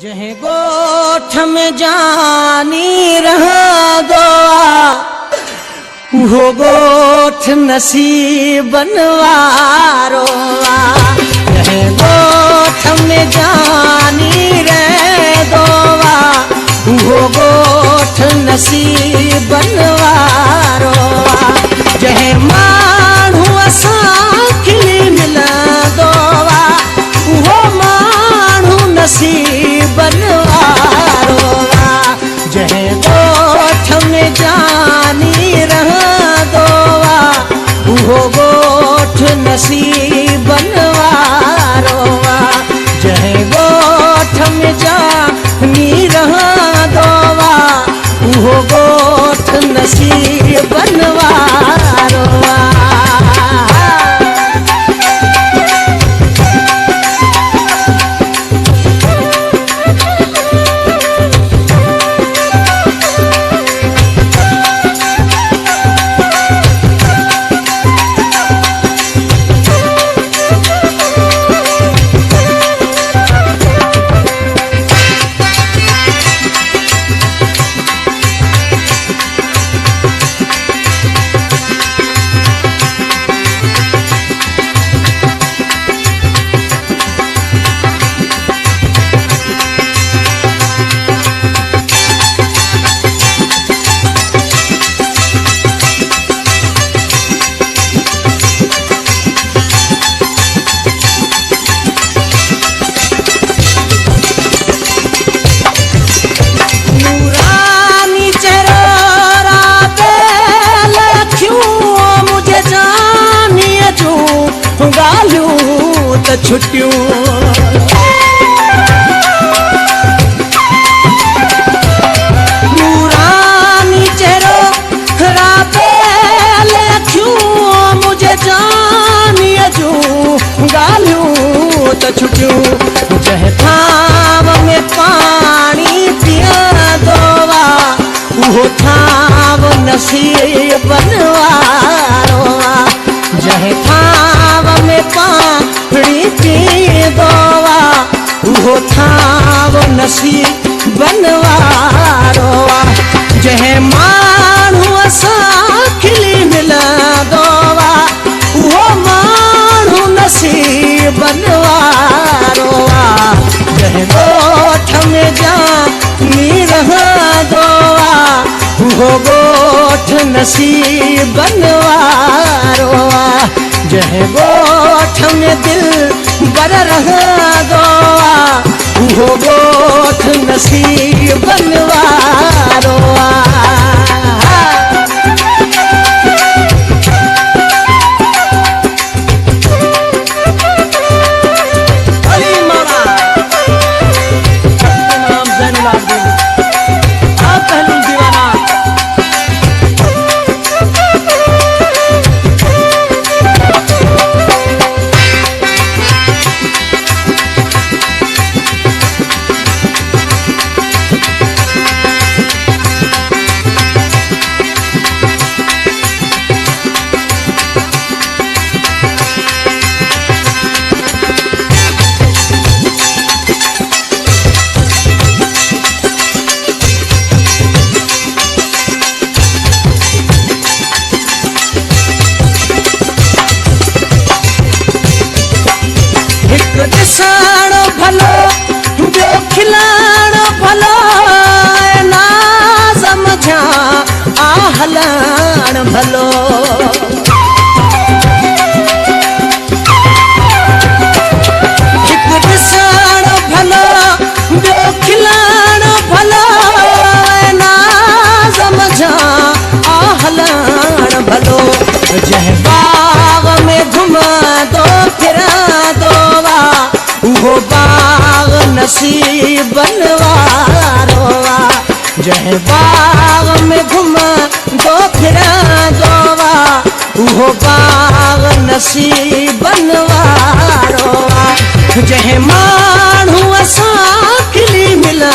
जहे गोठ में जानी रहा दो वो गोठ नसीब बनवारो जहे गोठ में जानी रह दो वो गोठ नसीब बनवारो जहे मानू असा खिली मिला दो वो मानू नसीब बनवारो जहे गोठ में जानी रहा दो वो गोठ नसीब बनवारो जहे गोठ में जानी रहा दो वो गोठ नसीब बनवारो छुट्टियों नूरानी चेहरो खराबे लेख्यूं मुझे जानिए जो गालियों तो छुट्टियों जह थाव में पानी पिया दोवा वो थाव नसीब बनवारो जह थाव में पानी दोवा वो थाव नसीब बनवारो जहे मानू असा खिली मिला दोवा वो मानू नसीब बनवारो जहे गोठ में जानी रहा दोवा वो गोठ नसीब बनवारो जहे गोठ में दिल बर रहा दो वो गोठ नसीब बनवारो दिसाणो भलो जो खिलाणो भलो ना समझा आहलाण भलो हिकु दिसाणो भलो जो खिलाणो भलो ना समझा आहलाण भलो जह बाग में घुमा दो फिरा दो वो बाग नसीब बनवारो जह बाग में घुमा दो फिरा दोवा वो बाग नसीब बनवारो जह मानू असा खिली मिला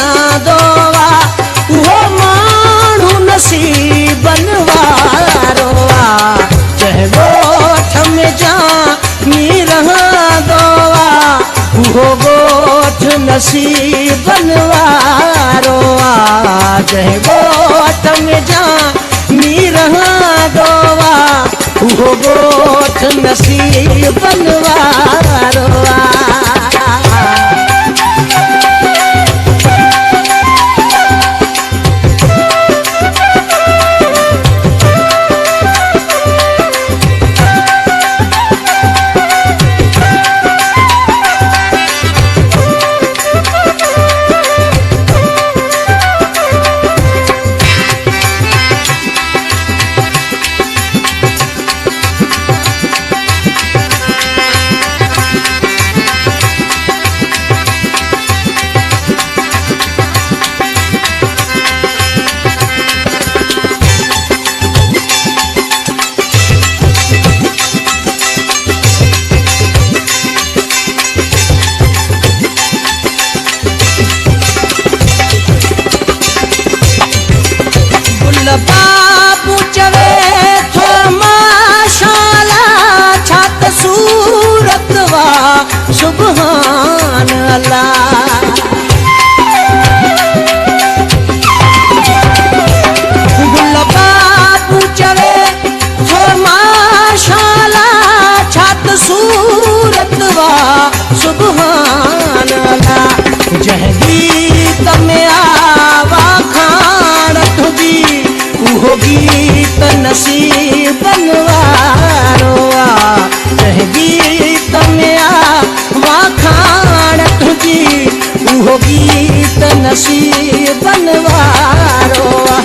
दोवा वो मानू नसीब बनवारो जह गोठ में जानी रहा दोवा वो गोठ नसीब बनवारो आ जह गोठ में जानी रहा दोवा उहो गोठ नसीब बनवारो आ बाबू चवे थो माशाला छात सूरत वा सुभान अल्लाह गुल बाबू चवे थो माशाला छात सूरत वा सुभान अल्लाह जह गीत में आवा खान तुझी उहो गीत नसीब बनवारो आ जह गीत में आवा खान तुझी उहो गीत नसीब बनवारो आ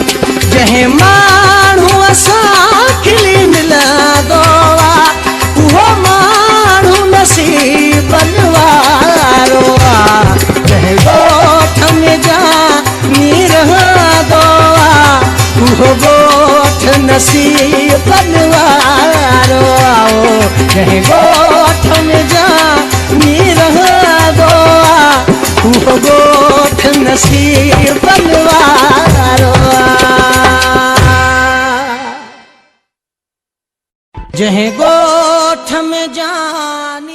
जह माण्हू असां खिली मिला दो आ उहो माण्हू नसीब बनवारो आ जह गोठ में जानी रहा दो उहो गोठ नसीब बनवारो आओ जह गोठ में जानी रहा दो उहो गोठ नसीब बनवारो जह गोठ में जानी